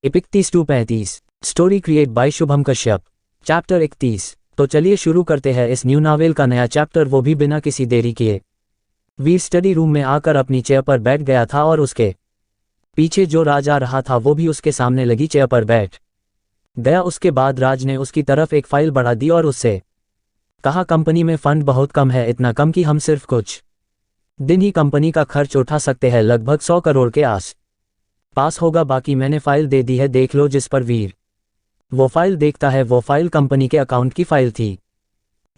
इकतीस to 35 story create by Shubham Kashyap. Chapter 31। तो चलिए शुरू करते हैं इस न्यू नॉवेल का नया चैप्टर, वो भी बिना किसी देरी किए। वीर स्टडी रूम में आकर अपनी चेयर पर बैठ गया था और उसके पीछे जो राज आ रहा था वो भी उसके सामने लगी चेयर पर बैठ गया। उसके बाद राज ने उसकी तरफ एक फाइल बढ़ा दी और उससे कहा, कंपनी में फंड बहुत कम है, इतना कम कि हम सिर्फ कुछ दिन ही कंपनी का खर्च उठा सकते हैं, लगभग 100 करोड़ के आस पास होगा। बाकी मैंने फाइल दे दी है, देख लो। जिस पर वीर वो फाइल देखता है, वो फाइल कंपनी के अकाउंट की फाइल थी,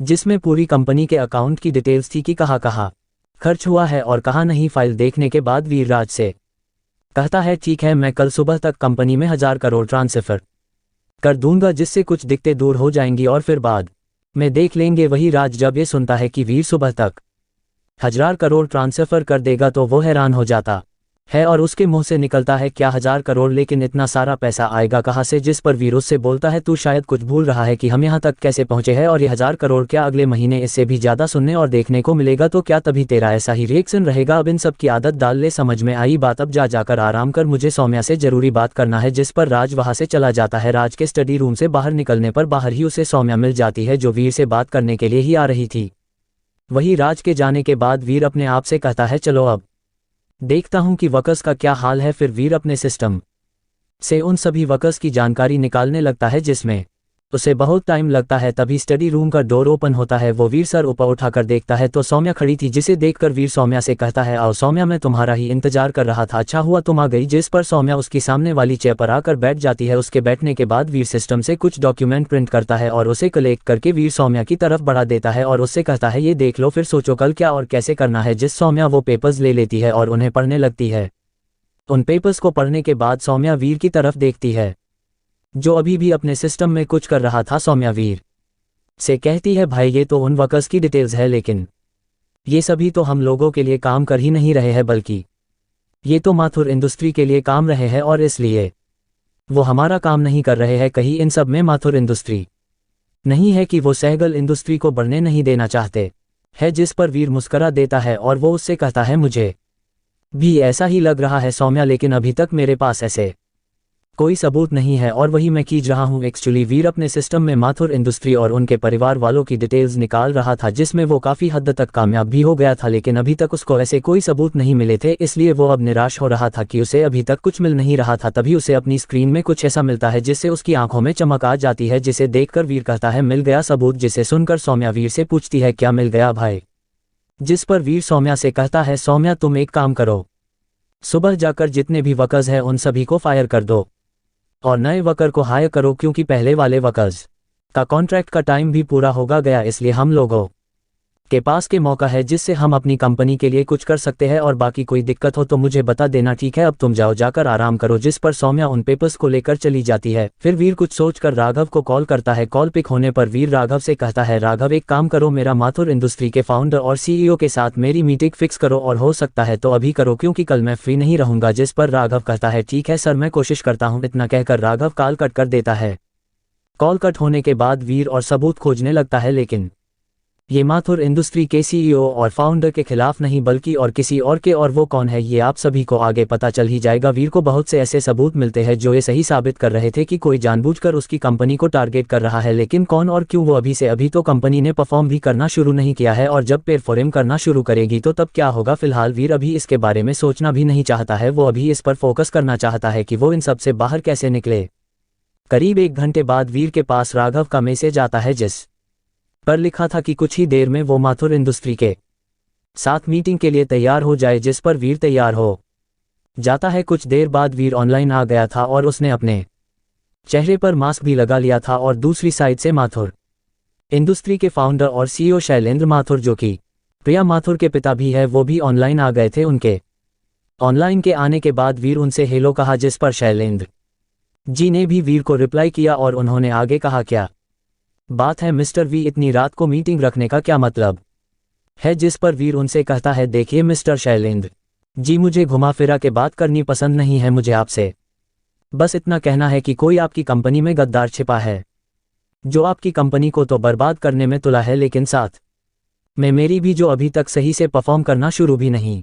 जिसमें पूरी कंपनी के अकाउंट की डिटेल्स थी कि कहाँ खर्च हुआ है और कहाँ नहीं। फाइल देखने के बाद वीर राज से कहता है, ठीक है, मैं कल सुबह तक कंपनी में 1000 करोड़ ट्रांसफर कर दूंगा, जिससे कुछ दिक्कतें दूर हो जाएंगी और फिर बाद में देख लेंगे। वही राज जब ये सुनता है कि वीर सुबह तक 1000 करोड़ ट्रांसफर कर देगा तो वो हैरान हो जाता है और उसके मुंह से निकलता है, क्या 1000 करोड़, लेकिन इतना सारा पैसा आएगा कहाँ से। जिस पर वीर उससे बोलता है, तू शायद कुछ भूल रहा है कि हम यहाँ तक कैसे पहुंचे हैं, और ये 1000 करोड़ क्या अगले महीने इससे भी ज़्यादा सुनने और देखने को मिलेगा, तो क्या तभी तेरा ऐसा ही रिएक्शन रहेगा। अब इन सब की आदत डाल ले, समझ में आई बात। अब जाकर आराम कर, मुझे सौम्या से जरूरी बात करना है। जिस पर राज वहाँ से चला जाता है। राज के स्टडी रूम से बाहर निकलने पर बाहर ही उसे सौम्या मिल जाती है, जो वीर से बात करने के लिए ही आ रही थी। वही राज के जाने के बाद वीर अपने आप से कहता है, चलो अब देखता हूं कि वर्कर्स का क्या हाल है। फिर वीर अपने सिस्टम से उन सभी वर्कर्स की जानकारी निकालने लगता है, जिसमें उसे बहुत टाइम लगता है। तभी स्टडी रूम का डोर ओपन होता है। वो वीर सर ऊपर उठाकर देखता है तो सौम्या खड़ी थी, जिसे देखकर वीर सौम्या से कहता है, आओ सौम्या, मैं तुम्हारा ही इंतजार कर रहा था, अच्छा हुआ तुम आ गई। जिस पर सौम्या उसकी सामने वाली चेयर पर आकर बैठ जाती है। उसके बैठने के बाद वीर सिस्टम से कुछ डॉक्यूमेंट प्रिंट करता है और उसे कलेक्ट करके वीर सौम्या की तरफ बढ़ा देता है और उससे कहता है, ये देख लो, फिर सोचो कल क्या और कैसे करना है। जिस सौम्या वो पेपर्स ले लेती है और उन्हें पढ़ने लगती है। उन पेपर्स को पढ़ने के बाद सौम्या वीर की तरफ देखती है, जो अभी भी अपने सिस्टम में कुछ कर रहा था। सौम्या वीर से कहती है, भाई ये तो उन वर्कर्स की डिटेल्स है, लेकिन ये सभी तो हम लोगों के लिए काम कर ही नहीं रहे हैं, बल्कि ये तो माथुर इंडस्ट्री के लिए काम रहे हैं, और इसलिए वो हमारा काम नहीं कर रहे हैं। कहीं इन सब में माथुर इंडस्ट्री नहीं है कि वो सहगल इंडस्ट्री को बढ़ने नहीं देना चाहते है। जिस पर वीर मुस्करा देता है और वो उससे कहता है, मुझे भी ऐसा ही लग रहा है सौम्या, लेकिन अभी तक मेरे पास ऐसे कोई सबूत नहीं है और वही मैं कीज रहा हूँ। एक्चुअली वीर अपने सिस्टम में माथुर इंडस्ट्री और उनके परिवार वालों की डिटेल्स निकाल रहा था, जिसमें वो काफ़ी हद तक कामयाब भी हो गया था, लेकिन अभी तक उसको ऐसे कोई सबूत नहीं मिले थे। इसलिए वो अब निराश हो रहा था कि उसे अभी तक कुछ मिल नहीं रहा था। तभी उसे अपनी स्क्रीन में कुछ ऐसा मिलता है जिससे उसकी आंखों में चमक आ जाती है, जिसे देखकर वीर कहता है, मिल गया सबूत। जिसे सुनकर सौम्या वीर से पूछती है, क्या मिल गया भाई। जिस पर वीर सौम्या से कहता है, सौम्या तुम एक काम करो, सुबह जाकर जितने भी वर्कर्स हैं उन सभी को फायर कर दो और नए वर्कर को हायर करो, क्योंकि पहले वाले वर्कर्स का कॉन्ट्रैक्ट का टाइम भी पूरा होगा गया। इसलिए हम लोगों के पास के मौका है जिससे हम अपनी कंपनी के लिए कुछ कर सकते हैं, और बाकी कोई दिक्कत हो तो मुझे बता देना, ठीक है। अब तुम जाओ, जाकर आराम करो। जिस पर सौम्या उन पेपर्स को लेकर चली जाती है। फिर वीर कुछ सोचकर राघव को कॉल करता है। कॉल पिक होने पर वीर राघव से कहता है, राघव एक काम करो, मेरा माथुर इंडस्ट्री के फाउंडर और सीईओ के साथ मेरी मीटिंग फिक्स करो, और हो सकता है तो अभी करो, क्योंकि कल मैं फ्री नहीं रहूंगा। जिस पर राघव कहता है, ठीक है सर, मैं कोशिश करता हूँ। इतना कहकर राघव कॉल कट कर देता है। कॉल कट होने के बाद वीर और सबूत खोजने लगता है, लेकिन ये माथुर इंडस्ट्री के सीईओ और फाउंडर के खिलाफ नहीं, बल्कि और किसी और के, और वो कौन है ये आप सभी को आगे पता चल ही जाएगा। वीर को बहुत से ऐसे सबूत मिलते हैं जो ये सही साबित कर रहे थे कि कोई जानबूझकर उसकी कंपनी को टारगेट कर रहा है, लेकिन कौन और क्यों वो अभी तो कंपनी ने परफॉर्म भी करना शुरू नहीं किया है, और जब परफॉर्म करना शुरू करेगी तो तब क्या होगा। फिलहाल वीर अभी इसके बारे में सोचना भी नहीं चाहता है, वो अभी इस पर फोकस करना चाहता है कि वो इन सब से बाहर कैसे निकले। करीब 1 घंटे बाद वीर के पास राघव का मैसेज आता है, जिस पर लिखा था कि कुछ ही देर में वो माथुर इंडस्ट्री के साथ मीटिंग के लिए तैयार हो जाए। जिस पर वीर तैयार हो जाता है। कुछ देर बाद वीर ऑनलाइन आ गया था और उसने अपने चेहरे पर मास्क भी लगा लिया था, और दूसरी साइड से माथुर इंडस्ट्री के फाउंडर और सीईओ शैलेंद्र माथुर, जो कि प्रिया माथुर के पिता भी है, वो भी ऑनलाइन आ गए थे। उनके ऑनलाइन के आने के बाद वीर उनसे हेलो कहा, जिस पर शैलेंद्र जी ने भी वीर को रिप्लाई किया और उन्होंने आगे कहा, क्या बात है मिस्टर वी, इतनी रात को मीटिंग रखने का क्या मतलब है। जिस पर वीर उनसे कहता है, देखिए मिस्टर शैलेंद्र जी, मुझे घुमा फिरा के बात करनी पसंद नहीं है। मुझे आपसे बस इतना कहना है कि कोई आपकी कंपनी में गद्दार छिपा है, जो आपकी कंपनी को तो बर्बाद करने में तुला है, लेकिन साथ मैं मेरी भी जो अभी तक सही से परफॉर्म करना शुरू भी नहीं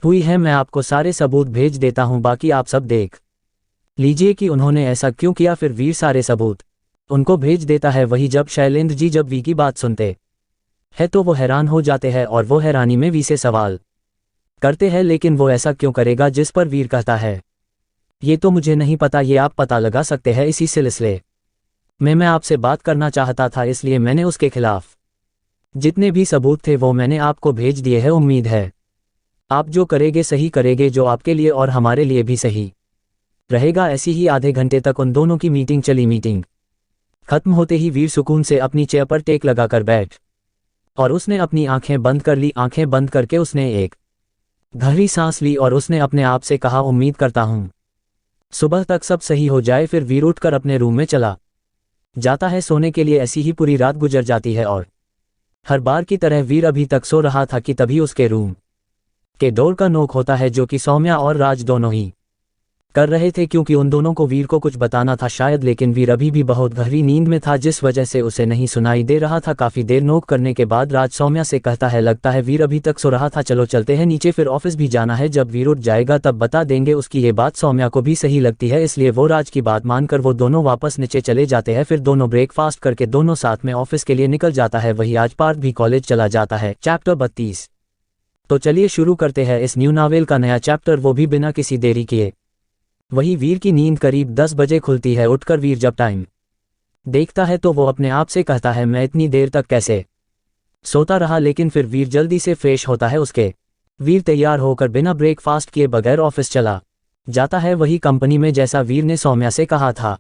हुई है। मैं आपको सारे सबूत भेज देता हूं, बाकी आप सब देख लीजिए कि उन्होंने ऐसा क्यों किया। फिर वीर सारे सबूत उनको भेज देता है। वही जब शैलेंद्र जी जब वी की बात सुनते हैं तो वो हैरान हो जाते हैं और वो हैरानी में वी से सवाल करते हैं, लेकिन वो ऐसा क्यों करेगा। जिस पर वीर कहता है ये तो मुझे नहीं पता, ये आप पता लगा सकते हैं। इसी सिलसिले में मैं आपसे बात करना चाहता था, इसलिए मैंने उसके खिलाफ जितने भी सबूत थे वो मैंने आपको भेज दिए हैं। उम्मीद है आप जो करेंगे सही करेंगे, जो आपके लिए और हमारे लिए भी सही रहेगा। ऐसी ही आधे घंटे तक उन दोनों की मीटिंग चली। मीटिंग खत्म होते ही वीर सुकून से अपनी चेयर पर टेक लगाकर बैठ और उसने अपनी आंखें बंद कर ली। आंखें बंद करके उसने एक गहरी सांस ली और उसने अपने आप से कहा, उम्मीद करता हूं सुबह तक सब सही हो जाए। फिर वीर उठकर अपने रूम में चला जाता है सोने के लिए। ऐसी ही पूरी रात गुजर जाती है और हर बार की तरह वीर अभी तक सो रहा था कि तभी उसके रूम के डोर का नोक होता है, जो कि सौम्या और राज दोनों ही कर रहे थे, क्योंकि उन दोनों को वीर को कुछ बताना था शायद। लेकिन वीर अभी भी बहुत गहरी नींद में था, जिस वजह से उसे नहीं सुनाई दे रहा था। काफी देर नोक करने के बाद राज सौम्या से कहता है, लगता है वीर अभी तक सो रहा था, चलो चलते हैं नीचे, फिर ऑफिस भी जाना है। जब वीर उठ जाएगा तब बता देंगे। उसकी ये बात सौम्या को भी सही लगती है, इसलिए वो राज की बात मानकर वो दोनों वापस नीचे चले जाते हैं। फिर दोनों ब्रेकफास्ट करके दोनों साथ में ऑफिस के लिए निकल जाता है। वही आज पार्थ भी कॉलेज चला जाता है। चैप्टर 32। तो चलिए शुरू करते हैं इस न्यू नॉवेल का नया चैप्टर, वो भी बिना किसी देरी किए। वही वीर की नींद करीब 10 बजे खुलती है। उठकर वीर जब टाइम देखता है तो वो अपने आप से कहता है, मैं इतनी देर तक कैसे सोता रहा। लेकिन फिर वीर जल्दी से फ्रेश होता है। उसके वीर तैयार होकर बिना ब्रेकफास्ट किए बगैर ऑफिस चला जाता है। वही कंपनी में जैसा वीर ने सौम्या से कहा था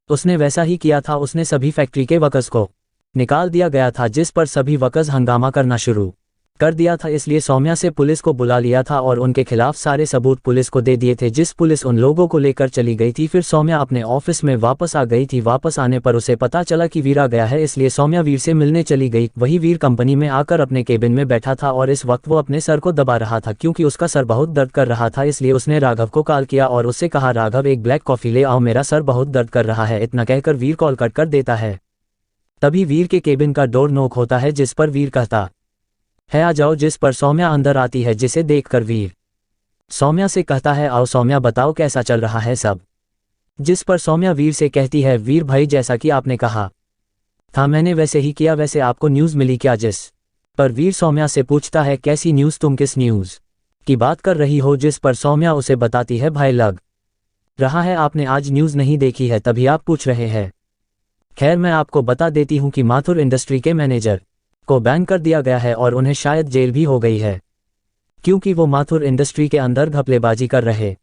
उसने वैसा ही किया था। उसने सभी फैक्ट्री के वर्कर्स को निकाल दिया गया था, जिस पर सभी वर्कर्स हंगामा करना शुरू कर दिया था। इसलिए सौम्या से पुलिस को बुला लिया था और उनके खिलाफ सारे सबूत पुलिस को दे दिए थे, जिस पुलिस उन लोगों को लेकर चली गई थी। फिर सौम्या अपने ऑफिस में वापस आ गई थी। वापस आने पर उसे पता चला कि वीर आ गया है, इसलिए सौम्या वीर से मिलने चली गई। वही वीर कंपनी में आकर अपने केबिन में बैठा था और इस वक्त वो अपने सर को दबा रहा था, क्योंकि उसका सर बहुत दर्द कर रहा था। इसलिए उसने राघव को कॉल किया और उससे कहा, राघव एक ब्लैक कॉफी ले आओ, मेरा सर बहुत दर्द कर रहा है। इतना कहकर वीर कॉल कट कर देता है। तभी वीर के केबिन का डोर नॉक होता है, जिस पर वीर कहता है, आ जाओ। जिस पर सौम्या अंदर आती है, जिसे देखकर वीर सौम्या से कहता है, आओ सौम्या बताओ कैसा चल रहा है सब। जिस पर सौम्या वीर से कहती है, वीर भाई जैसा कि आपने कहा था मैंने वैसे ही किया। वैसे आपको न्यूज़ मिली क्या? जिस पर वीर सौम्या से पूछता है, कैसी न्यूज़? तुम किस न्यूज़ की बात कर रही हो? जिस पर सौम्या उसे बताती है, भाई लग रहा है आपने आज न्यूज़ नहीं देखी है, तभी आप पूछ रहे हैं। खैर मैं आपको बता देती हूँ कि माथुर इंडस्ट्री के मैनेजर को बैन कर दिया गया है और उन्हें शायद जेल भी हो गई है, क्योंकि वो माथुर इंडस्ट्री के अंदर घपलेबाजी कर रहे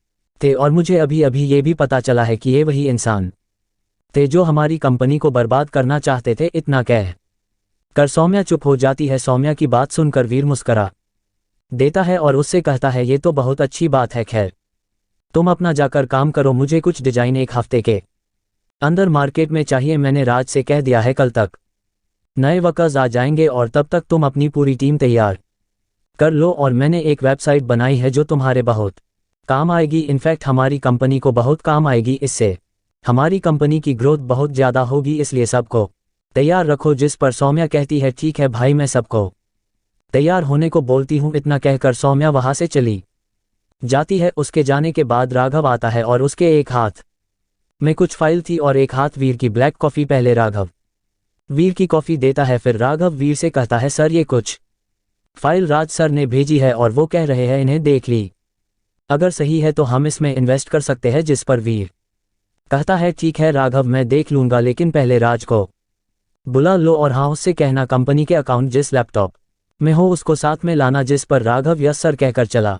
थे। और मुझे अभी अभी ये भी पता चला है कि ये वही इंसान थे जो हमारी कंपनी को बर्बाद करना चाहते थे। इतना कह कर सौम्या चुप हो जाती है। सौम्या की बात सुनकर वीर मुस्करा देता है और उससे कहता है, ये तो बहुत अच्छी बात है। खैर तुम अपना जाकर काम करो, मुझे कुछ डिजाइन 1 हफ्ते के अंदर मार्केट में चाहिए। मैंने राज से कह दिया है, कल तक नए वर्कर्स आ जाएंगे और तब तक तुम अपनी पूरी टीम तैयार कर लो। और मैंने एक वेबसाइट बनाई है जो तुम्हारे बहुत काम आएगी। इनफैक्ट हमारी कंपनी को बहुत काम आएगी। इससे हमारी कंपनी की ग्रोथ बहुत ज़्यादा होगी, इसलिए सबको तैयार रखो। जिस पर सौम्या कहती है, ठीक है भाई, मैं सबको तैयार होने को बोलती हूँ। इतना कहकर सौम्या वहाँ से चली जाती है। उसके जाने के बाद राघव आता है और उसके एक हाथ में कुछ फाइल थी और एक हाथ वीर की ब्लैक कॉफ़ी। पहले राघव वीर की कॉफ़ी देता है, फिर राघव वीर से कहता है, सर ये कुछ फाइल राज सर ने भेजी है और वो कह रहे हैं इन्हें देख ली, अगर सही है तो हम इसमें इन्वेस्ट कर सकते हैं। जिस पर वीर कहता है, ठीक है राघव, मैं देख लूँगा, लेकिन पहले राज को बुला लो और हाँ उससे कहना कंपनी के अकाउंट जिस लैपटॉप में हो उसको साथ में लाना। जिस पर राघव यस सर कहकर चला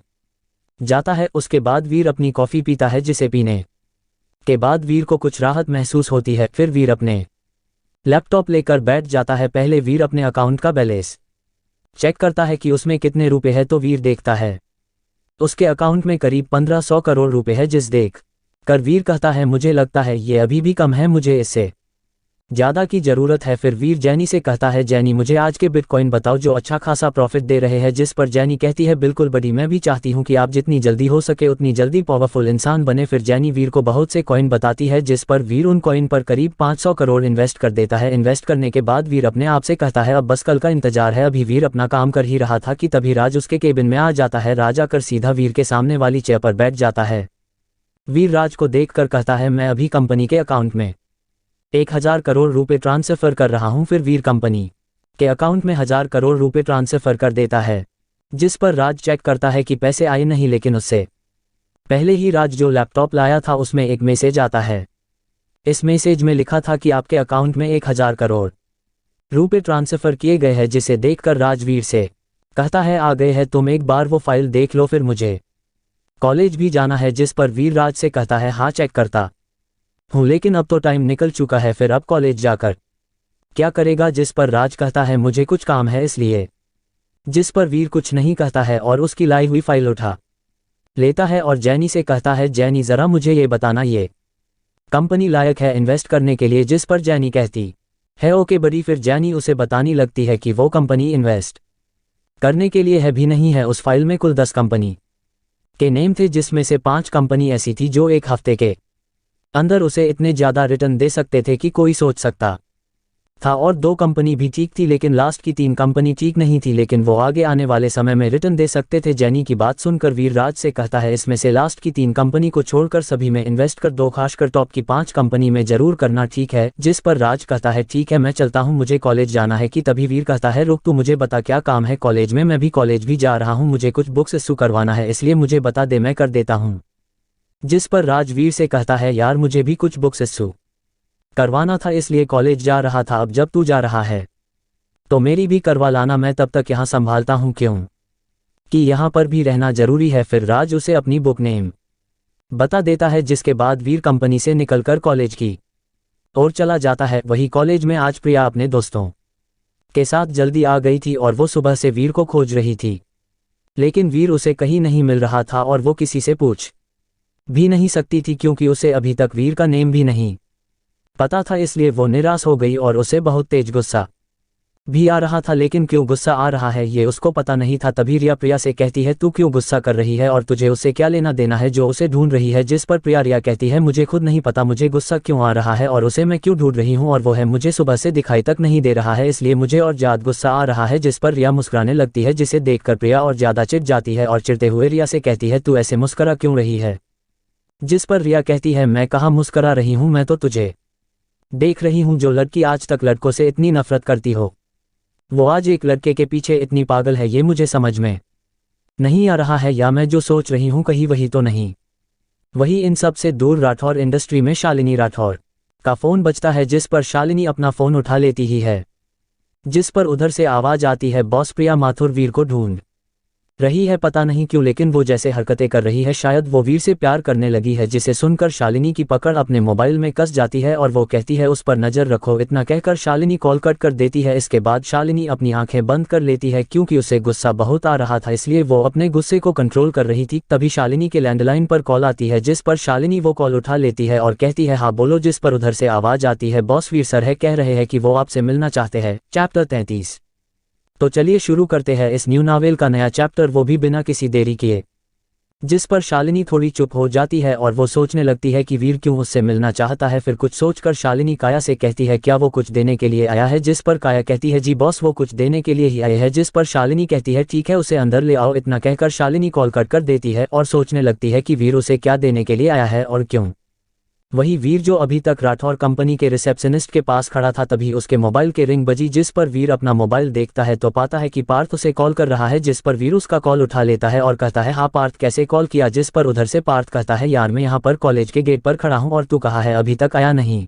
जाता है। उसके बाद वीर अपनी कॉफ़ी पीता है, जिसे पीने के बाद वीर को कुछ राहत महसूस होती है। फिर वीर अपने लैपटॉप लेकर बैठ जाता है। पहले वीर अपने अकाउंट का बैलेंस चेक करता है कि उसमें कितने रुपए है, तो वीर देखता है उसके अकाउंट में करीब 1500 करोड़ रुपए है। जिस देख कर वीर कहता है, मुझे लगता है ये अभी भी कम है, मुझे इससे ज़्यादा की ज़रूरत है। फिर वीर जैनी से कहता है, जैनी मुझे आज के बिटकॉइन बताओ जो अच्छा खासा प्रॉफिट दे रहे हैं। जिस पर जैनी कहती है, बिल्कुल बड़ी, मैं भी चाहती हूँ कि आप जितनी जल्दी हो सके उतनी जल्दी पावरफुल इंसान बने। फिर जैनी वीर को बहुत से कॉइन बताती है, जिस पर वीर उन कॉइन पर करीब 500 करोड़ इन्वेस्ट कर देता है। इन्वेस्ट करने के बाद वीर अपने आप से कहता है, अब बस कल का इंतजार है। अभी वीर अपना काम कर ही रहा था कि तभी राज उसके केबिन में आ जाता है। राज आकर सीधा वीर के सामने वाली चेयर पर बैठ जाता है। वीर राज को देखकर कहता है, मैं अभी कंपनी के अकाउंट में 1000 करोड़ रुपए ट्रांसफर कर रहा हूं। फिर वीर कंपनी के अकाउंट में 1000 करोड़ रुपए ट्रांसफर कर देता है, जिस पर राज चेक करता है कि पैसे आए नहीं, लेकिन उससे पहले ही राज जो लैपटॉप लाया था उसमें एक मैसेज आता है। इस मैसेज में लिखा था कि आपके अकाउंट में 1000 करोड़ रुपए ट्रांसफर किए गए हैं, जिसे देखकर राज वीर से कहता है, आ गए हैं, तुम एक बार वो फाइल देख लो, फिर मुझे कॉलेज भी जाना है। जिस पर वीर राज से कहता है, हाँ चेक करता हूँ, लेकिन अब तो टाइम निकल चुका है, फिर अब कॉलेज जाकर क्या करेगा। जिस पर राज कहता है, मुझे कुछ काम है इसलिए। जिस पर वीर कुछ नहीं कहता है और उसकी लाई हुई फाइल उठा लेता है और जैनी से कहता है, जैनी ज़रा मुझे ये बताना, ये कंपनी लायक है इन्वेस्ट करने के लिए। जिस पर जैनी कहती है, ओके बड़ी। फिर जैनी उसे बताने लगती है कि वो कंपनी इन्वेस्ट करने के लिए है भी नहीं है। उस फाइल में कुल 10 कंपनी के नेम थे, जिसमें से 5 कंपनी ऐसी थी जो एक हफ्ते के अंदर उसे इतने ज़्यादा रिटर्न दे सकते थे कि कोई सोच सकता था, और 2 कंपनी भी ठीक थी, लेकिन लास्ट की 3 कंपनी ठीक नहीं थी, लेकिन वो आगे आने वाले समय में रिटर्न दे सकते थे। जैनी की बात सुनकर वीर राज से कहता है, इसमें से लास्ट की 3 कंपनी को छोड़कर सभी में इन्वेस्ट कर दो, खासकर टॉप की 5 कंपनी में जरूर करना, ठीक है। जिस पर राज कहता है, ठीक है मैं चलता हूँ, मुझे कॉलेज जाना है। कि तभी वीर कहता है, रुक, तू मुझे बता क्या काम है कॉलेज में। मैं भी कॉलेज भी जा रहा हूँ, मुझे कुछ बुक्स इशू करवाना है, इसलिए मुझे बता दे, मैं कर देता हूँ। जिस पर राज वीर से कहता है, यार मुझे भी कुछ बुक्स इशू करवाना था, इसलिए कॉलेज जा रहा था। अब जब तू जा रहा है तो मेरी भी करवा लाना, मैं तब तक यहाँ संभालता हूँ, क्यों कि यहाँ पर भी रहना जरूरी है। फिर राज उसे अपनी बुक नेम बता देता है, जिसके बाद वीर कंपनी से निकलकर कॉलेज की ओर चला जाता है। वही कॉलेज में आज प्रिया अपने दोस्तों के साथ जल्दी आ गई थी और वो सुबह से वीर को खोज रही थी, लेकिन वीर उसे कहीं नहीं मिल रहा था और वो किसी से पूछ भी नहीं सकती थी, क्योंकि उसे अभी तक वीर का नेम भी नहीं पता था। इसलिए वो निराश हो गई और उसे बहुत तेज गुस्सा भी आ रहा था, लेकिन क्यों गुस्सा आ रहा है ये उसको पता नहीं था। तभी रिया प्रिया से कहती है, तू क्यों गुस्सा कर रही है और तुझे उससे क्या लेना देना है जो उसे ढूंढ रही है। जिस पर प्रिया रिया कहती है, मुझे खुद नहीं पता मुझे गुस्सा क्यों आ रहा है और उसे मैं क्यों ढूंढ रही हूँ, और वो है मुझे सुबह से दिखाई तक नहीं दे रहा है, इसलिए मुझे और ज्यादा गुस्सा आ रहा है। जिस पर रिया मुस्कुराने लगती है, जिसे देखकर प्रिया और ज्यादा चिढ़ जाती है और चिढ़ते हुए रिया से कहती है, तू ऐसे मुस्कुरा क्यों रही है। जिस पर रिया कहती है, मैं कहाँ मुस्कुरा रही हूँ, मैं तो तुझे देख रही हूँ, जो लड़की आज तक लड़कों से इतनी नफरत करती हो, वो आज एक लड़के के पीछे इतनी पागल है, ये मुझे समझ में नहीं आ रहा है, या मैं जो सोच रही हूँ कहीं वही तो नहीं। वही इन सब से दूर राठौर इंडस्ट्री में शालिनी राठौर का फ़ोन बजता है, जिस पर शालिनी अपना फ़ोन उठा लेती ही है। जिस पर उधर से आवाज़ आती है, बॉस प्रिया माथुर वीर को ढूंढ रही है, पता नहीं क्यों, लेकिन वो जैसे हरकतें कर रही है शायद वो वीर से प्यार करने लगी है। जिसे सुनकर शालिनी की पकड़ अपने मोबाइल में कस जाती है और वो कहती है, उस पर नज़र रखो। इतना कहकर शालिनी कॉल कट कर देती है। इसके बाद शालिनी अपनी आंखें बंद कर लेती है, क्योंकि उसे गुस्सा बहुत आ रहा था, इसलिए वो अपने गुस्से को कंट्रोल कर रही थी। तभी शालिनी के लैंडलाइन पर कॉल आती है, जिस पर शालिनी वो कॉल उठा लेती है और कहती है, हाँ बोलो। जिस पर उधर से आवाज़ आती है, बॉस वीर सर है, कह रहे हैं कि वो आपसे मिलना चाहते हैं। चैप्टर 33। तो चलिए शुरू करते हैं इस न्यू नॉवेल का नया चैप्टर, वो भी बिना किसी देरी किए। जिस पर शालिनी थोड़ी चुप हो जाती है और वो सोचने लगती है कि वीर क्यों उससे मिलना चाहता है। फिर कुछ सोचकर शालिनी काया से कहती है, क्या वो कुछ देने के लिए आया है। जिस पर काया कहती है, जी बॉस वो कुछ देने के लिए ही आए हैं। जिस पर शालिनी कहती है, ठीक है उसे अंदर ले आओ। इतना कहकर शालिनी कॉल कट कर देती है और सोचने लगती है कि वीर उसे क्या देने के लिए आया है और क्यों। वही वीर जो अभी तक राठौर कंपनी के रिसेप्शनिस्ट के पास खड़ा था, तभी उसके मोबाइल के रिंग बजी। जिस पर वीर अपना मोबाइल देखता है तो पाता है कि पार्थ उसे कॉल कर रहा है। जिस पर वीर उसका कॉल उठा लेता है और कहता है, हाँ पार्थ कैसे कॉल किया। जिस पर उधर से पार्थ कहता है, यार मैं यहाँ पर कॉलेज के गेट पर खड़ा हूँ और तू कहाँ है, अभी तक आया नहीं।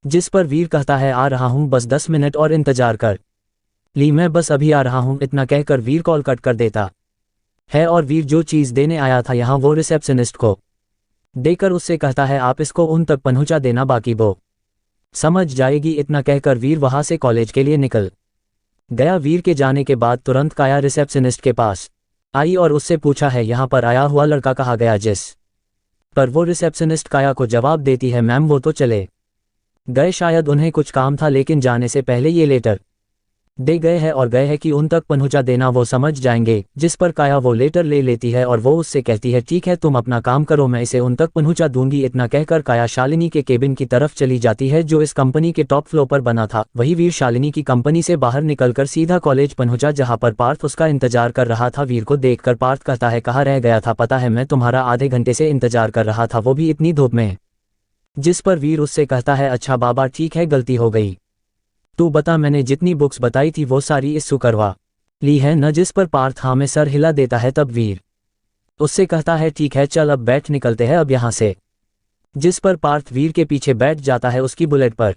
जिस पर वीर कहता है, आ रहा हूँ, बस 10 मिनट और इंतजार कर ली, मैं बस अभी आ रहा हूँ। इतना कहकर वीर कॉल कट कर देता है और वीर जो चीज़ देने आया था यहाँ वो रिसेप्शनिस्ट को देकर उससे कहता है, आप इसको उन तक पहुंचा देना, बाकी वो समझ जाएगी। इतना कहकर वीर वहां से कॉलेज के लिए निकल गया। वीर के जाने के बाद तुरंत काया रिसेप्शनिस्ट के पास आई और उससे पूछा है, यहाँ पर आया हुआ लड़का कहाँ गया। जिस पर वो रिसेप्शनिस्ट काया को जवाब देती है, मैम वो तो चले गए, शायद उन्हें कुछ काम था, लेकिन जाने से पहले ये लेटर दे गए हैं और गए हैं कि उन तक पहुंचा देना, वो समझ जाएंगे। जिस पर काया वो लेटर ले लेती है और वो उससे कहती है ठीक है तुम अपना काम करो, मैं इसे उन तक पहुंचा दूंगी। इतना कहकर काया शालिनी के केबिन की तरफ चली जाती है जो इस कंपनी के टॉप फ्लोर पर बना था। वही वीर शालिनी की कंपनी से बाहर निकलकर सीधा कॉलेज पहुंचा जहाँ पर पार्थ उसका इंतजार कर रहा था। वीर को देखकर पार्थ कहता है कहाँ रह गया था, पता है मैं तुम्हारा आधे घंटे से इंतजार कर रहा था, वो भी इतनी धूप में। जिस पर वीर उससे कहता है अच्छा बाबा ठीक है, गलती हो गई, तू बता मैंने जितनी बुक्स बताई थी वो सारी इस्सू करवा ली है न। जिस पर पार्थ हाँ में सर हिला देता है। तब वीर उससे कहता है ठीक है चल अब बैठ, निकलते हैं अब यहाँ से। जिस पर पार्थ वीर के पीछे बैठ जाता है उसकी बुलेट पर।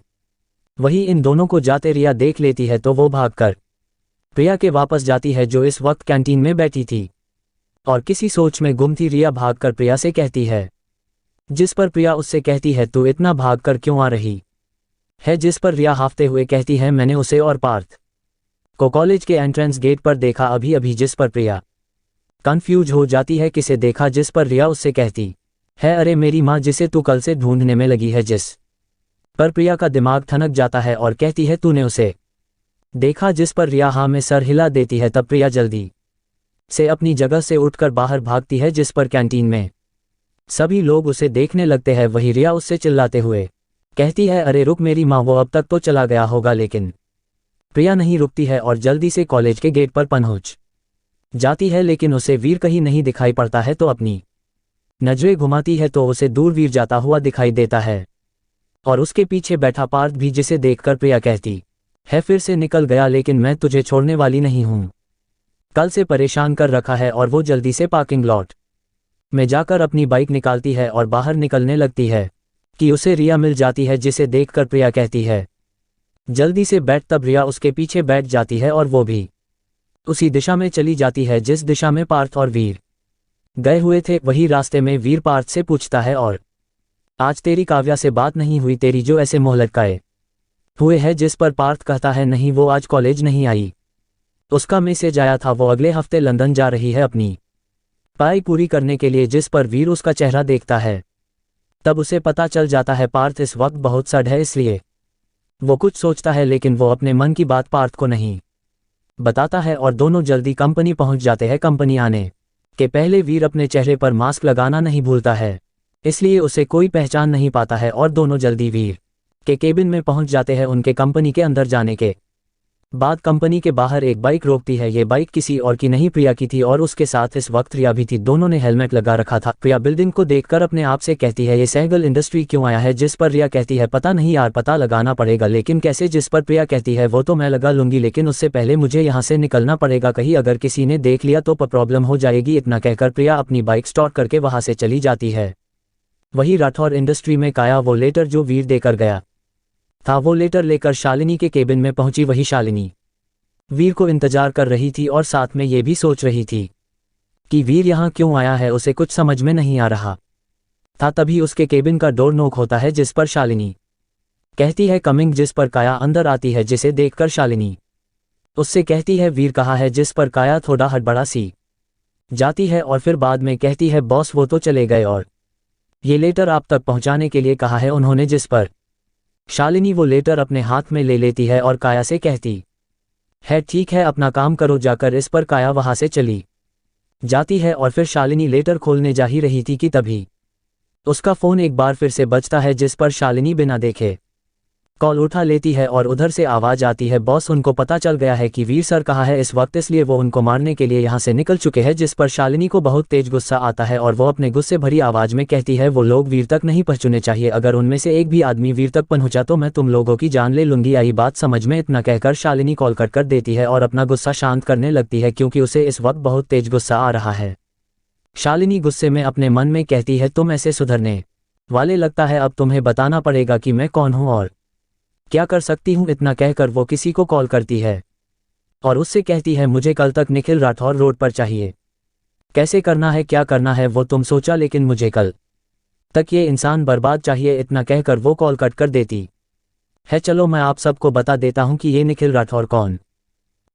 वही इन दोनों को जाते रिया देख लेती है तो वो भागकर प्रिया के वापस जाती है जो इस वक्त कैंटीन में बैठी थी और किसी सोच में गुम थी। रिया भागकर प्रिया से कहती है, जिस पर प्रिया उससे कहती है तू इतना भागकर क्यों आ रही है। जिस पर रिया हाफते हुए कहती है मैंने उसे और पार्थ को कॉलेज के एंट्रेंस गेट पर देखा अभी अभी। जिस पर प्रिया कंफ्यूज हो जाती है किसे देखा। जिस पर रिया उससे कहती है अरे मेरी माँ जिसे तू कल से ढूंढने में लगी है। जिस पर प्रिया का दिमाग ठनक जाता है और कहती है तूने उसे देखा। जिस पर रिया हाँ में सर हिला देती है। तब प्रिया जल्दी से अपनी जगह से उठकर बाहर भागती है। जिस पर कैंटीन में सभी लोग उसे देखने लगते हैं। वही रिया उससे चिल्लाते हुए कहती है अरे रुक मेरी माँ, वो अब तक तो चला गया होगा। लेकिन प्रिया नहीं रुकती है और जल्दी से कॉलेज के गेट पर पहुंच जाती है, लेकिन उसे वीर कहीं नहीं दिखाई पड़ता है। तो अपनी नजरें घुमाती है तो उसे दूर वीर जाता हुआ दिखाई देता है और उसके पीछे बैठा पार्थ भी, जिसे देखकर प्रिया कहती है फिर से निकल गया, लेकिन मैं तुझे छोड़ने वाली नहीं हूं, कल से परेशान कर रखा है। और वो जल्दी से पार्किंग लॉट में जाकर अपनी बाइक निकालती है और बाहर निकलने लगती है कि उसे रिया मिल जाती है, जिसे देखकर प्रिया कहती है जल्दी से बैठ। तब रिया उसके पीछे बैठ जाती है और वो भी उसी दिशा में चली जाती है जिस दिशा में पार्थ और वीर गए हुए थे। वही रास्ते में वीर पार्थ से पूछता है और आज तेरी काव्या से बात नहीं हुई, तेरी जो ऐसे मुंह लटकाए हुए है। जिस पर पार्थ कहता है नहीं वो आज कॉलेज नहीं आई, उसका मैसेज आया था, वो अगले हफ्ते लंदन जा रही है अपनी पढ़ाई पूरी करने के लिए। जिस पर वीर उसका चेहरा देखता है तब उसे पता चल जाता है पार्थ इस वक्त बहुत सैड है, इसलिए वो कुछ सोचता है, लेकिन वो अपने मन की बात पार्थ को नहीं बताता है और दोनों जल्दी कंपनी पहुंच जाते हैं। कंपनी आने के पहले वीर अपने चेहरे पर मास्क लगाना नहीं भूलता है, इसलिए उसे कोई पहचान नहीं पाता है और दोनों जल्दी वीर के केबिन में पहुंच जाते हैं। उनके कंपनी के अंदर जाने के बाद कंपनी के बाहर एक बाइक रोकती है। ये बाइक किसी और की नहीं प्रिया की थी और उसके साथ इस वक्त रिया भी थी। दोनों ने हेलमेट लगा रखा था। प्रिया बिल्डिंग को देखकर अपने आप से कहती है ये सहगल इंडस्ट्री क्यों आया है। जिस पर रिया कहती है पता नहीं यार, पता लगाना पड़ेगा, लेकिन कैसे। जिस पर प्रिया कहती है वो तो मैं लगा लूंगी, लेकिन उससे पहले मुझे यहाँ से निकलना पड़ेगा, कहीं अगर किसी ने देख लिया तो प्रॉब्लम हो जाएगी। इतना कहकर प्रिया अपनी बाइक स्टार्ट करके वहां से चली जाती है। वही राठौर इंडस्ट्री में काया वो लेटर जो वीर देकर गया था, वो लेटर लेकर शालिनी के केबिन में पहुंची। वही शालिनी वीर को इंतजार कर रही थी और साथ में ये भी सोच रही थी कि वीर यहाँ क्यों आया है, उसे कुछ समझ में नहीं आ रहा था। तभी उसके केबिन का डोर नॉक होता है, जिस पर शालिनी कहती है कमिंग। जिस पर काया अंदर आती है, जिसे देखकर शालिनी उससे कहती है वीर कहाँ है। जिस पर काया थोड़ा हड़बड़ा सी जाती है और फिर बाद में कहती है बॉस वो तो चले गए और ये लेटर आप तक पहुंचाने के लिए कहा है उन्होंने। जिस पर शालिनी वो लेटर अपने हाथ में ले लेती है और काया से कहती है ठीक है अपना काम करो जाकर। इस पर काया वहां से चली जाती है और फिर शालिनी लेटर खोलने जा ही रही थी कि तभी उसका फोन एक बार फिर से बजता है। जिस पर शालिनी बिना देखे कॉल उठा लेती है और उधर से आवाज आती है बॉस उनको पता चल गया है कि वीर सर कहाँ है इस वक्त, इसलिए वो उनको मारने के लिए यहाँ से निकल चुके हैं। जिस पर शालिनी को बहुत तेज गुस्सा आता है और वो अपने गुस्से भरी आवाज में कहती है वो लोग वीर तक नहीं पहुंचने चाहिए, अगर उनमें से एक भी आदमी वीर तक पहुंचा तो मैं तुम लोगों की जान ले लूंगी। आई बात समझ में। इतना कहकर शालिनी कॉल कट कर देती है और अपना गुस्सा शांत करने लगती है, क्योंकि उसे इस वक्त बहुत तेज गुस्सा आ रहा है। शालिनी गुस्से में अपने मन में कहती है तुम ऐसे सुधरने वाले लगता है, अब तुम्हें बताना पड़ेगा कि मैं कौन हूं और क्या कर सकती हूँ। इतना कहकर वो किसी को कॉल करती है और उससे कहती है मुझे कल तक निखिल राठौर रोड पर चाहिए, कैसे करना है क्या करना है वो तुम सोचा, लेकिन मुझे कल तक ये इंसान बर्बाद चाहिए। इतना कहकर वो कॉल कट कर देती है। चलो मैं आप सबको बता देता हूँ कि ये निखिल राठौर कौन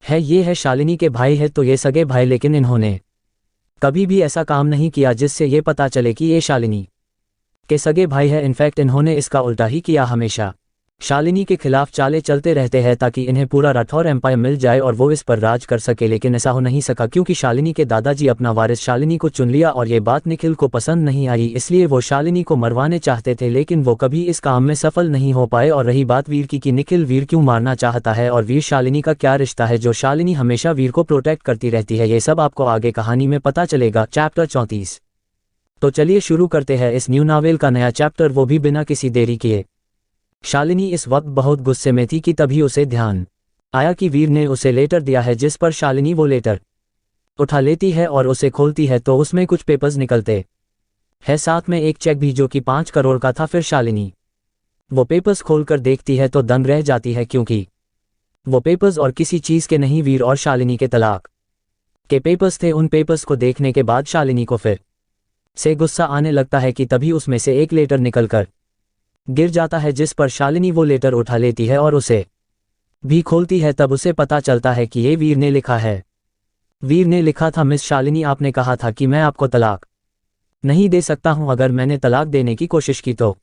है। ये है शालिनी के भाई है, तो ये सगे भाई, लेकिन इन्होंने कभी भी ऐसा काम नहीं किया जिससे ये पता चले कि ये शालिनी के सगे भाई है। इनफैक्ट इन्होंने इसका उल्टा ही किया हमेशा। शालिनी के खिलाफ चालें चलते रहते हैं ताकि इन्हें पूरा राठौर एम्पायर मिल जाए और वो इस पर राज कर सके, लेकिन ऐसा हो नहीं सका क्योंकि शालिनी के दादाजी अपना वारिस शालिनी को चुन लिया और ये बात निखिल को पसंद नहीं आई, इसलिए वो शालिनी को मरवाने चाहते थे लेकिन वो कभी इस काम में सफल नहीं हो पाए। और रही बात वीर की कि निखिल वीर क्यों मारना चाहता है और वीर शालिनी का क्या रिश्ता है जो शालिनी हमेशा वीर को प्रोटेक्ट करती रहती है, ये सब आपको आगे कहानी में पता चलेगा। चैप्टर 34। तो चलिए शुरू करते हैं इस न्यू नॉवेल का नया चैप्टर, वो भी बिना किसी देरी किए। शालिनी इस वक्त बहुत गुस्से में थी कि तभी उसे ध्यान आया कि वीर ने उसे लेटर दिया है, जिस पर शालिनी वो लेटर उठा लेती है और उसे खोलती है तो उसमें कुछ पेपर्स निकलते हैं, साथ में एक चेक भी जो कि 5 करोड़ का था। फिर शालिनी वो पेपर्स खोलकर देखती है तो दंग रह जाती है क्योंकि वो पेपर्स और किसी चीज़ के नहीं, वीर और शालिनी के तलाक के पेपर्स थे। उन पेपर्स को देखने के बाद शालिनी को फिर से गुस्सा आने लगता है कि तभी उसमें से एक लेटर निकलकर गिर जाता है, जिस पर शालिनी वो लेटर उठा लेती है और उसे भी खोलती है। तब उसे पता चलता है कि ये वीर ने लिखा है। वीर ने लिखा था, मिस शालिनी आपने कहा था कि मैं आपको तलाक नहीं दे सकता हूं, अगर मैंने तलाक देने की कोशिश की तो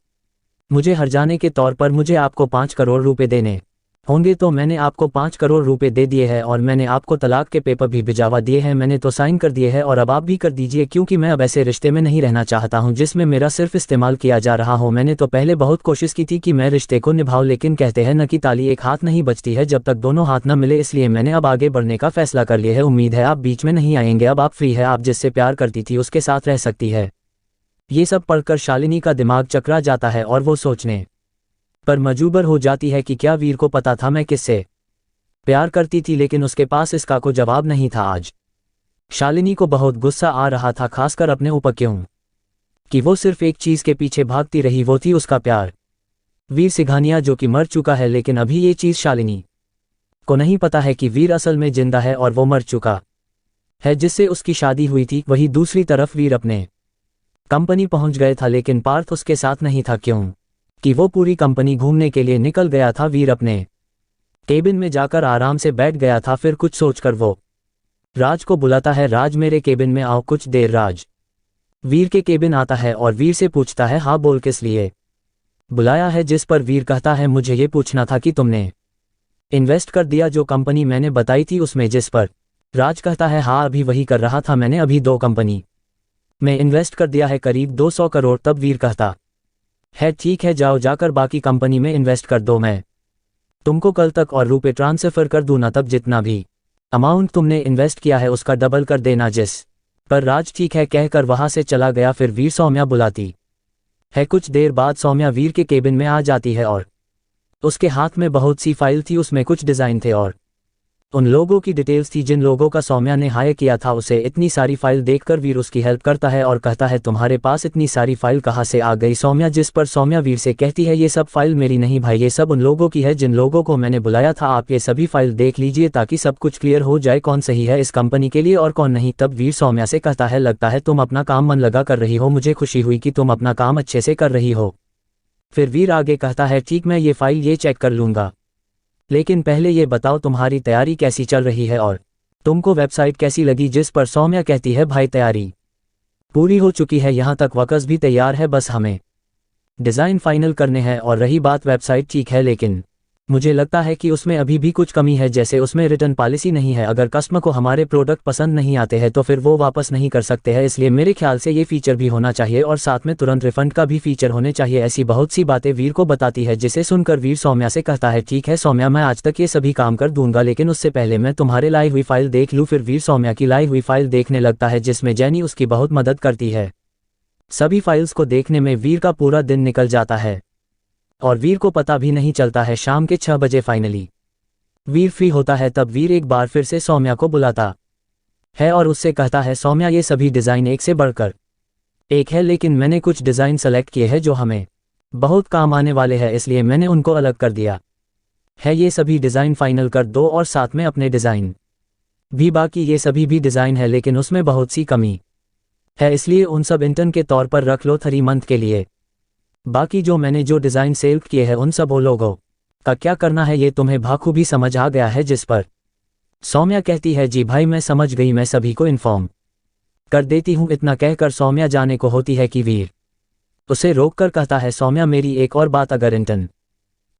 मुझे हर्जाने के तौर पर मुझे आपको 5 करोड़ रुपए देने होंगे। तो मैंने आपको 5 करोड़ रुपए दे दिए हैं और मैंने आपको तलाक के पेपर भी भिजवा दिए हैं, मैंने तो साइन कर दिए हैं और अब आप भी कर दीजिए क्योंकि मैं अब ऐसे रिश्ते में नहीं रहना चाहता हूं जिसमें मेरा सिर्फ इस्तेमाल किया जा रहा हो। मैंने तो पहले बहुत कोशिश की थी कि मैं रिश्ते को निभाऊं, लेकिन कहते हैं न कि ताली एक हाथ नहीं बचती है जब तक दोनों हाथ न मिले, इसलिए मैंने अब आगे बढ़ने का फैसला कर लिया है। उम्मीद है आप बीच में नहीं आएंगे, अब आप फ्री है, आप जिससे प्यार करती थी उसके साथ रह सकती है। ये सब पढ़कर शालिनी का दिमाग चकरा जाता है और वो सोचने पर मजबूर हो जाती है कि क्या वीर को पता था मैं किससे प्यार करती थी, लेकिन उसके पास इसका कोई जवाब नहीं था। आज शालिनी को बहुत गुस्सा आ रहा था, खासकर अपने ऊपर, क्यों कि वो सिर्फ एक चीज़ के पीछे भागती रही, वो थी उसका प्यार वीर सिंघानिया जो कि मर चुका है। लेकिन अभी ये चीज़ शालिनी को नहीं पता है कि वीर असल में जिंदा है और वो मर चुका है जिससे उसकी शादी हुई थी। वहीं दूसरी तरफ वीर अपने कंपनी पहुंच गए था, लेकिन पार्थ उसके साथ नहीं था क्यों कि वो पूरी कंपनी घूमने के लिए निकल गया था। वीर अपने केबिन में जाकर आराम से बैठ गया था, फिर कुछ सोचकर वो राज को बुलाता है, राज मेरे केबिन में आओ कुछ देर। राज वीर के केबिन आता है और वीर से पूछता है, हाँ बोल किस लिए बुलाया है, जिस पर वीर कहता है, मुझे ये पूछना था कि तुमने इन्वेस्ट कर दिया जो कंपनी मैंने बताई थी उसमें, जिस पर राज कहता है, हाँ अभी वही कर रहा था, मैंने अभी 2 कंपनी में इन्वेस्ट कर दिया है, करीब 200 करोड़। तब वीर कहता है, ठीक है जाओ जाकर बाकी कंपनी में इन्वेस्ट कर दो, मैं तुमको कल तक और रुपए ट्रांसफर कर दूँ ना, तब जितना भी अमाउंट तुमने इन्वेस्ट किया है उसका डबल कर देना। जिस पर राज ठीक है कहकर वहां से चला गया। फिर वीर सौम्या बुलाती है। कुछ देर बाद सौम्या वीर के केबिन में आ जाती है और उसके हाथ में बहुत सी फाइल थी, उसमें कुछ डिज़ाइन थे और उन लोगों की डिटेल्स थी जिन लोगों का सौम्या ने हायर किया था। उसे इतनी सारी फाइल देखकर वीर उसकी हेल्प करता है और कहता है, तुम्हारे पास इतनी सारी फाइल कहाँ से आ गई सौम्या, जिस पर सौम्या वीर से कहती है, ये सब फाइल मेरी नहीं भाई, ये सब उन लोगों की है जिन लोगों को मैंने बुलाया था, आप ये सभी फाइल देख लीजिए ताकि सब कुछ क्लियर हो जाए कौन सही है इस कंपनी के लिए और कौन नहीं। तब वीर सौम्या से कहता है, लगता है तुम अपना काम मन लगा कर रही हो, मुझे खुशी हुई कि तुम अपना काम अच्छे से कर रही हो। फिर वीर आगे कहता है, ठीक मैं ये फाइल ये चेक कर लूँगा, लेकिन पहले ये बताओ तुम्हारी तैयारी कैसी चल रही है और तुमको वेबसाइट कैसी लगी। जिस पर सौम्या कहती है, भाई तैयारी पूरी हो चुकी है, यहाँ तक वर्कर्स भी तैयार है, बस हमें डिज़ाइन फाइनल करने हैं। और रही बात वेबसाइट, ठीक है लेकिन मुझे लगता है कि उसमें अभी भी कुछ कमी है, जैसे उसमें रिटर्न पॉलिसी नहीं है, अगर कस्टमर को हमारे प्रोडक्ट पसंद नहीं आते हैं तो फिर वो वापस नहीं कर सकते हैं, इसलिए मेरे ख्याल से ये फीचर भी होना चाहिए और साथ में तुरंत रिफंड का भी फीचर होने चाहिए। ऐसी बहुत सी बातें वीर को बताती है, जिसे सुनकर वीर सौम्या से कहता है, ठीक है सौम्या मैं आज तक ये सभी काम कर दूंगा, लेकिन उससे पहले मैं तुम्हारे लाई हुई फाइल देख लूँ। फिर वीर सौम्या की लाई हुई फाइल देखने लगता है जिसमें जैनी उसकी बहुत मदद करती है। सभी फाइल्स को देखने में वीर का पूरा दिन निकल जाता है और वीर को पता भी नहीं चलता है। शाम के 6 बजे फाइनली वीर फ्री होता है। तब वीर एक बार फिर से सौम्या को बुलाता है और उससे कहता है, सौम्या ये सभी डिज़ाइन एक से बढ़कर एक है, लेकिन मैंने कुछ डिज़ाइन सेलेक्ट किए हैं जो हमें बहुत काम आने वाले हैं, इसलिए मैंने उनको अलग कर दिया है। ये सभी डिज़ाइन फाइनल कर दो और साथ में अपने डिज़ाइन भी, बाकी ये सभी भी डिज़ाइन है लेकिन उसमें बहुत सी कमी है, इसलिए उन सब इंटर्न के तौर पर रख लो 3 मंथ के लिए। बाकी जो मैंने जो डिज़ाइन सेलेक्ट किए हैं उन सब वो लोगों का क्या करना है ये तुम्हें बखूबी समझ आ गया है। जिस पर सौम्या कहती है, जी भाई मैं समझ गई, मैं सभी को इन्फॉर्म कर देती हूँ। इतना कहकर सौम्या जाने को होती है कि वीर उसे रोककर कहता है, सौम्या मेरी एक और बात, अगर इंटर्न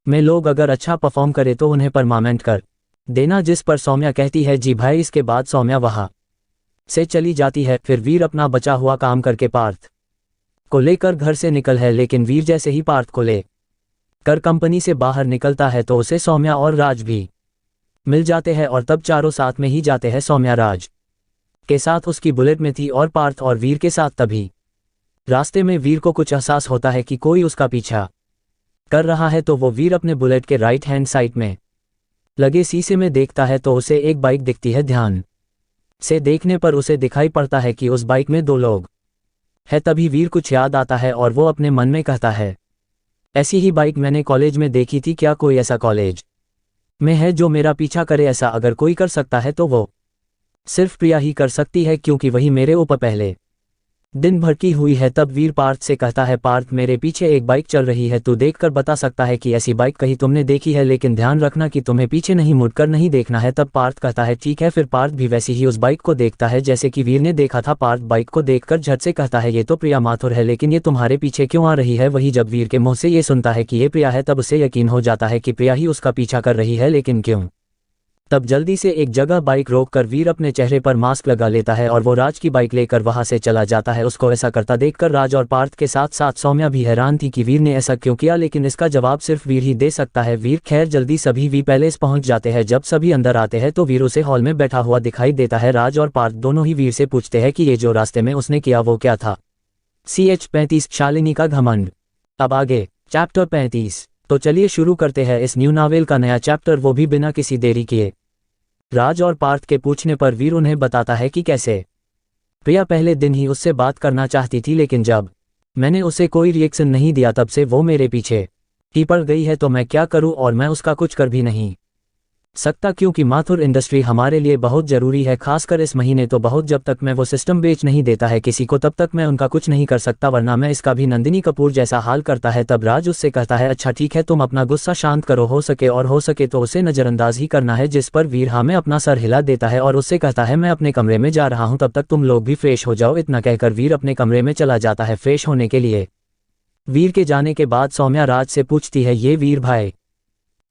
में लोग अगर अच्छा परफॉर्म करे तो उन्हें परमानेंट कर देना, जिस पर सौम्या कहती है जी भाई। इसके बाद सौम्या वहां से चली जाती है। फिर वीर अपना बचा हुआ काम करके पार्थ को लेकर घर से निकल है, लेकिन वीर जैसे ही पार्थ को ले कर कंपनी से बाहर निकलता है तो उसे सौम्या और राज भी मिल जाते हैं और तब चारों साथ में ही जाते हैं। सौम्या राज के साथ उसकी बुलेट में थी और पार्थ और वीर के साथ। तभी रास्ते में वीर को कुछ एहसास होता है कि कोई उसका पीछा कर रहा है, तो वो वीर अपने बुलेट के राइट हैंड साइड में लगे शीशे में देखता है तो उसे एक बाइक दिखती है। ध्यान से देखने पर उसे दिखाई पड़ता है कि उस बाइक में 2 लोग है। तभी वीर कुछ याद आता है और वो अपने मन में कहता है ऐसी ही बाइक मैंने कॉलेज में देखी थी, क्या कोई ऐसा कॉलेज में है जो मेरा पीछा करे? ऐसा अगर कोई कर सकता है तो वो सिर्फ प्रिया ही कर सकती है, क्योंकि वही मेरे ऊपर पहले दिन भड़की हुई है। तब वीर पार्थ से कहता है पार्थ मेरे पीछे एक बाइक चल रही है, तू देखकर बता सकता है कि ऐसी बाइक कहीं तुमने देखी है, लेकिन ध्यान रखना कि तुम्हें पीछे नहीं मुड़कर नहीं देखना है। तब पार्थ कहता है ठीक है। फिर पार्थ भी वैसी ही उस बाइक को देखता है जैसे कि वीर ने देखा था। पार्थ बाइक को देखकर झट से कहता है ये तो प्रिया माथुर है, लेकिन ये तुम्हारे पीछे क्यों आ रही है? वही जब वीर के मुंह से ये सुनता है कि ये प्रिया है तब उसे यकीन हो जाता है कि प्रिया ही उसका पीछा कर रही है, लेकिन क्यों? तब जल्दी से एक जगह बाइक रोककर वीर अपने चेहरे पर मास्क लगा लेता है और वो राज की बाइक लेकर वहां से चला जाता है। उसको ऐसा करता देखकर राज और पार्थ के साथ साथ सौम्या भी हैरान थी कि वीर ने ऐसा क्यों किया, लेकिन इसका जवाब सिर्फ वीर ही दे सकता है। वीर खैर जल्दी सभी वी पैलेस पहुंच जाते हैं। जब सभी अंदर आते हैं तो वीर उसे हॉल में बैठा हुआ दिखाई देता है। राज और पार्थ दोनों ही वीर से पूछते हैं कि ये जो रास्ते में उसने किया वो क्या था। CH-35 शालिनी का घमंड। अब आगे चैप्टर 35। तो चलिए शुरू करते हैं इस न्यू नॉवेल का नया चैप्टर, वो भी बिना किसी देरी किए। राज और पार्थ के पूछने पर वीर उन्हें बताता है कि कैसे प्रिया पहले दिन ही उससे बात करना चाहती थी, लेकिन जब मैंने उसे कोई रिएक्शन नहीं दिया तब से वो मेरे पीछे ही पड़ गई है। तो मैं क्या करूं? और मैं उसका कुछ कर भी नहीं सकता, क्योंकि माथुर इंडस्ट्री हमारे लिए बहुत ज़रूरी है, खासकर इस महीने तो बहुत। जब तक मैं वो सिस्टम बेच नहीं देता है किसी को तब तक मैं उनका कुछ नहीं कर सकता, वरना मैं इसका भी नंदिनी कपूर जैसा हाल करता है। तब राज उससे कहता है अच्छा ठीक है, तुम अपना गुस्सा शांत करो, हो सके तो उसे नज़रअंदाज ही करना है। जिस पर वीर हाँ में अपना सर हिला देता है और उससे कहता है मैं अपने कमरे में जा रहा हूँ, तब तक तुम लोग भी फ्रेश हो जाओ। इतना कहकर वीर अपने कमरे में चला जाता है फ्रेश होने के लिए। वीर के जाने के बाद सौम्या राज से पूछती है ये वीर भाई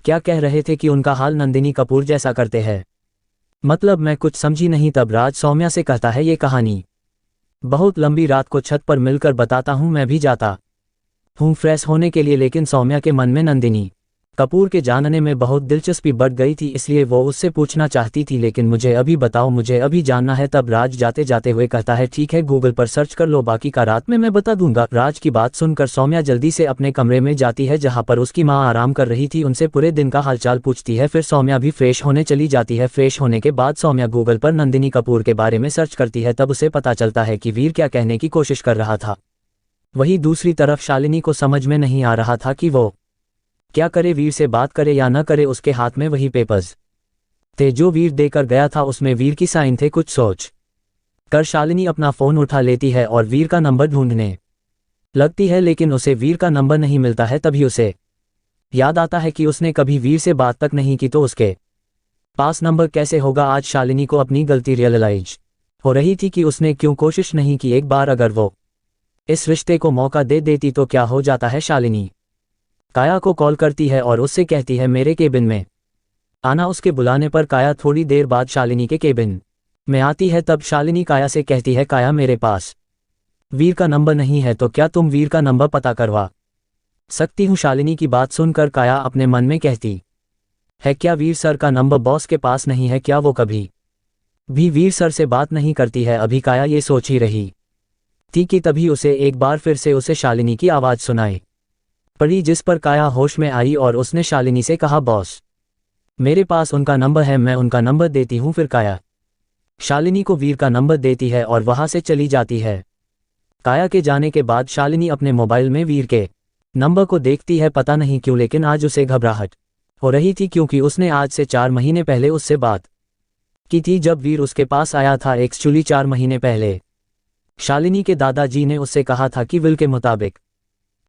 क्या कह रहे थे कि उनका हाल नंदिनी कपूर जैसा करते हैं? मतलब मैं कुछ समझी नहीं। तब राज सौम्या से कहता है ये कहानी बहुत लंबी, रात को छत पर मिलकर बताता हूँ, मैं भी जाता हूँ फ्रेश होने के लिए। लेकिन सौम्या के मन में नंदिनी कपूर के जानने में बहुत दिलचस्पी बढ़ गई थी, इसलिए वो उससे पूछना चाहती थी लेकिन मुझे अभी बताओ, मुझे अभी जानना है। तब राज जाते जाते हुए कहता है ठीक है, गूगल पर सर्च कर लो, बाकी का रात में मैं बता दूंगा। राज की बात सुनकर सौम्या जल्दी से अपने कमरे में जाती है जहां पर उसकी माँ आराम कर रही थी, उनसे पूरे दिन का हालचाल पूछती है। फिर सौम्या भी फ्रेश होने चली जाती है। फ्रेश होने के बाद सौम्या गूगल पर नंदिनी कपूर के बारे में सर्च करती है। तब उसे पता चलता है कि वीर क्या कहने की कोशिश कर रहा था। वहीं दूसरी तरफ शालिनी को समझ में नहीं आ रहा था कि वो क्या करे, वीर से बात करे या न करे। उसके हाथ में वही पेपर्स थे जो वीर देकर गया था, उसमें वीर की साइन थे। कुछ सोच कर शालिनी अपना फ़ोन उठा लेती है और वीर का नंबर ढूंढने लगती है, लेकिन उसे वीर का नंबर नहीं मिलता है। तभी उसे याद आता है कि उसने कभी वीर से बात तक नहीं की, तो उसके पास नंबर कैसे होगा। आज शालिनी को अपनी गलती रियलाइज हो रही थी कि उसने क्यों कोशिश नहीं की एक बार। अगर वो इस रिश्ते को मौका दे देती तो क्या हो जाता है। शालिनी काया को कॉल करती है और उससे कहती है मेरे केबिन में आना। उसके बुलाने पर काया थोड़ी देर बाद शालिनी के केबिन में आती है। तब शालिनी काया से कहती है काया मेरे पास वीर का नंबर नहीं है, तो क्या तुम वीर का नंबर पता करवा सकती हूँ? शालिनी की बात सुनकर काया अपने मन में कहती है क्या वीर सर का नंबर बॉस के पास नहीं है? क्या वो कभी भी वीर सर से बात नहीं करती है? अभी काया ये सोच ही रही थी कि तभी उसे एक बार फिर से उसे शालिनी की आवाज़ सुनाई पड़ी, जिस पर काया होश में आई और उसने शालिनी से कहा बॉस मेरे पास उनका नंबर है, मैं उनका नंबर देती हूँ। फिर काया शालिनी को वीर का नंबर देती है और वहां से चली जाती है। काया के जाने के बाद शालिनी अपने मोबाइल में वीर के नंबर को देखती है, पता नहीं क्यों लेकिन आज उसे घबराहट हो रही थी, क्योंकि उसने आज से 4 महीने पहले उससे बात की थी जब वीर उसके पास आया था। एक्चुअली 4 महीने पहले शालिनी के दादाजी ने उससे कहा था कि विल के मुताबिक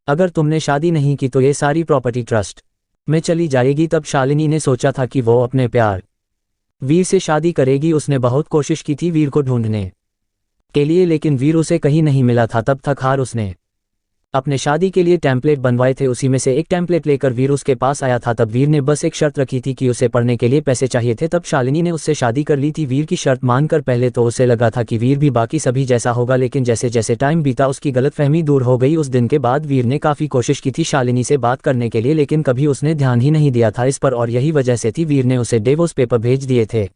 अगर तुमने शादी नहीं की तो ये सारी प्रॉपर्टी ट्रस्ट में चली जाएगी। तब शालिनी ने सोचा था कि वो अपने प्यार वीर से शादी करेगी। उसने बहुत कोशिश की थी वीर को ढूंढने के लिए, लेकिन वीर उसे कहीं नहीं मिला था। तब थक हार उसने अपने शादी के लिए टेम्पलेट बनवाए थे, उसी में से एक टेम्पलेट लेकर वीर उसके पास आया था। तब वीर ने बस एक शर्त रखी थी कि उसे पढ़ने के लिए पैसे चाहिए थे। तब शालिनी ने उससे शादी कर ली थी वीर की शर्त मानकर। पहले तो उसे लगा था कि वीर भी बाकी सभी जैसा होगा, लेकिन जैसे जैसे टाइम बीता उसकी गलतफहमी दूर हो गई। उस दिन के बाद वीर ने काफ़ी कोशिश की थी शालिनी से बात करने के लिए, लेकिन कभी उसने ध्यान ही नहीं दिया था इस पर, और यही वजह से थी वीर ने उसे डिवोर्स पेपर भेज दिए थे।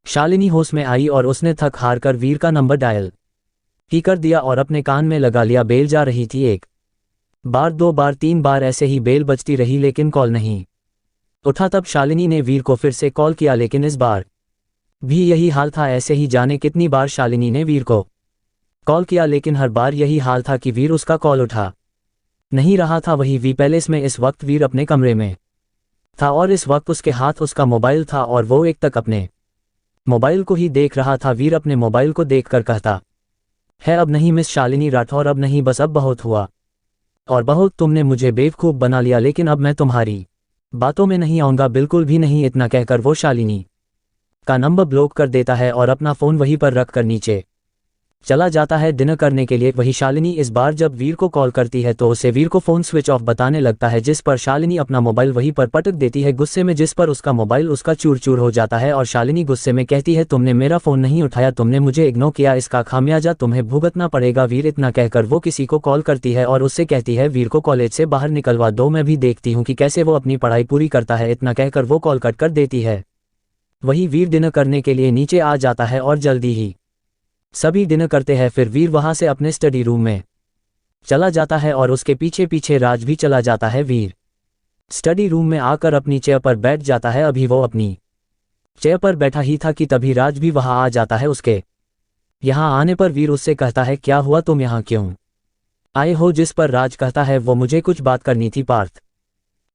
शालिनी होश में आई और उसने थक हार कर वीर का नंबर डायल ही कर दिया और अपने कान में लगा लिया। बेल जा रही थी, एक बार, दो बार, तीन बार ऐसे ही बेल बजती रही, लेकिन कॉल नहीं उठा। तब शालिनी ने वीर को फिर से कॉल किया, लेकिन इस बार भी यही हाल था। ऐसे ही जाने कितनी बार शालिनी ने वीर को कॉल किया, लेकिन हर बार यही हाल था कि वीर उसका कॉल उठा नहीं रहा था। वही वी पैलेस में इस वक्त वीर अपने कमरे में था और इस वक्त उसके हाथ उसका मोबाइल था और वो एक तक अपने मोबाइल को ही देख रहा था। वीर अपने मोबाइल को देखकर कहता है, अब नहीं मिस शालिनी राठौर, अब नहीं, बस अब बहुत हुआ और बहुत, तुमने मुझे बेवकूफ़ बना लिया, लेकिन अब मैं तुम्हारी बातों में नहीं आऊँगा, बिल्कुल भी नहीं। इतना कहकर वो शालिनी का नंबर ब्लॉक कर देता है और अपना फ़ोन वहीं पर रख कर नीचे चला जाता है डिनर करने के लिए। वही शालिनी इस बार जब वीर को कॉल करती है तो उसे वीर को फ़ोन स्विच ऑफ बताने लगता है, जिस पर शालिनी अपना मोबाइल वहीं पर पटक देती है गुस्से में, जिस पर उसका मोबाइल उसका चूर चूर हो जाता है। और शालिनी गुस्से में कहती है, तुमने मेरा फ़ोन नहीं उठाया, तुमने मुझे इग्नोर किया, इसका खामियाजा तुम्हें भुगतना पड़ेगा वीर। इतना कहकर वो किसी को कॉल करती है और उससे कहती है, वीर को कॉलेज से बाहर निकलवा दो, मैं भी देखती हूँ कि कैसे वो अपनी पढ़ाई पूरी करता है। इतना कहकर वो कॉल कट कर देती है। वही वीर डिनर करने के लिए नीचे आ जाता है और जल्दी ही सभी डिनर करते हैं। फिर वीर वहां से अपने स्टडी रूम में चला जाता है और उसके पीछे पीछे राज भी चला जाता है। वीर स्टडी रूम में आकर अपनी चेयर पर बैठ जाता है। अभी वो अपनी चेयर पर बैठा ही था कि तभी राज भी वहां आ जाता है। उसके यहाँ आने पर वीर उससे कहता है, क्या हुआ, तुम यहाँ क्यों आए हो? जिस पर राज कहता है, वो मुझे कुछ बात करनी थी पार्थ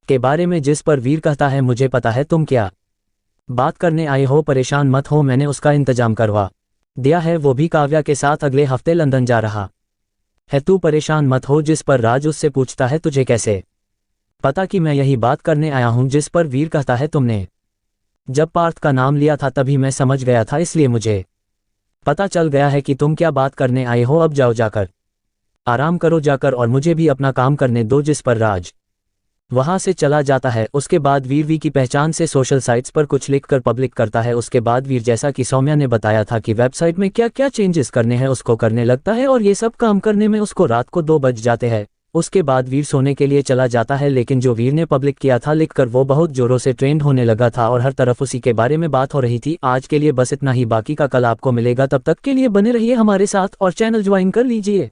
के बारे में। जिस पर वीर कहता है, मुझे पता है तुम क्या बात करने आए हो, परेशान मत हो, मैंने उसका इंतजाम करवा दिया है, वो भी काव्या के साथ अगले हफ्ते लंदन जा रहा है, तू परेशान मत हो। जिस पर राज उससे पूछता है, तुझे कैसे पता कि मैं यही बात करने आया हूं? जिस पर वीर कहता है, तुमने जब पार्थ का नाम लिया था तभी मैं समझ गया था, इसलिए मुझे पता चल गया है कि तुम क्या बात करने आए हो। अब जाओ, जाकर आराम करो जाकर, और मुझे भी अपना काम करने दो। जिस पर राज वहां से चला जाता है। उसके बाद वीर वी की पहचान से सोशल साइट्स पर कुछ लिखकर पब्लिक करता है। उसके बाद वीर, जैसा कि सौम्या ने बताया था कि वेबसाइट में क्या क्या चेंजेस करने हैं, उसको करने लगता है और ये सब काम करने में उसको रात को 2 बज जाते हैं। उसके बाद वीर सोने के लिए चला जाता है, लेकिन जो वीर ने पब्लिक किया था लिखकर, वो बहुत जोरों से ट्रेंड होने लगा था और हर तरफ उसी के बारे में बात हो रही थी। आज के लिए बस इतना ही, बाकी का कल आपको मिलेगा। तब तक के लिए बने रहिए हमारे साथ और चैनल ज्वाइन कर लीजिए।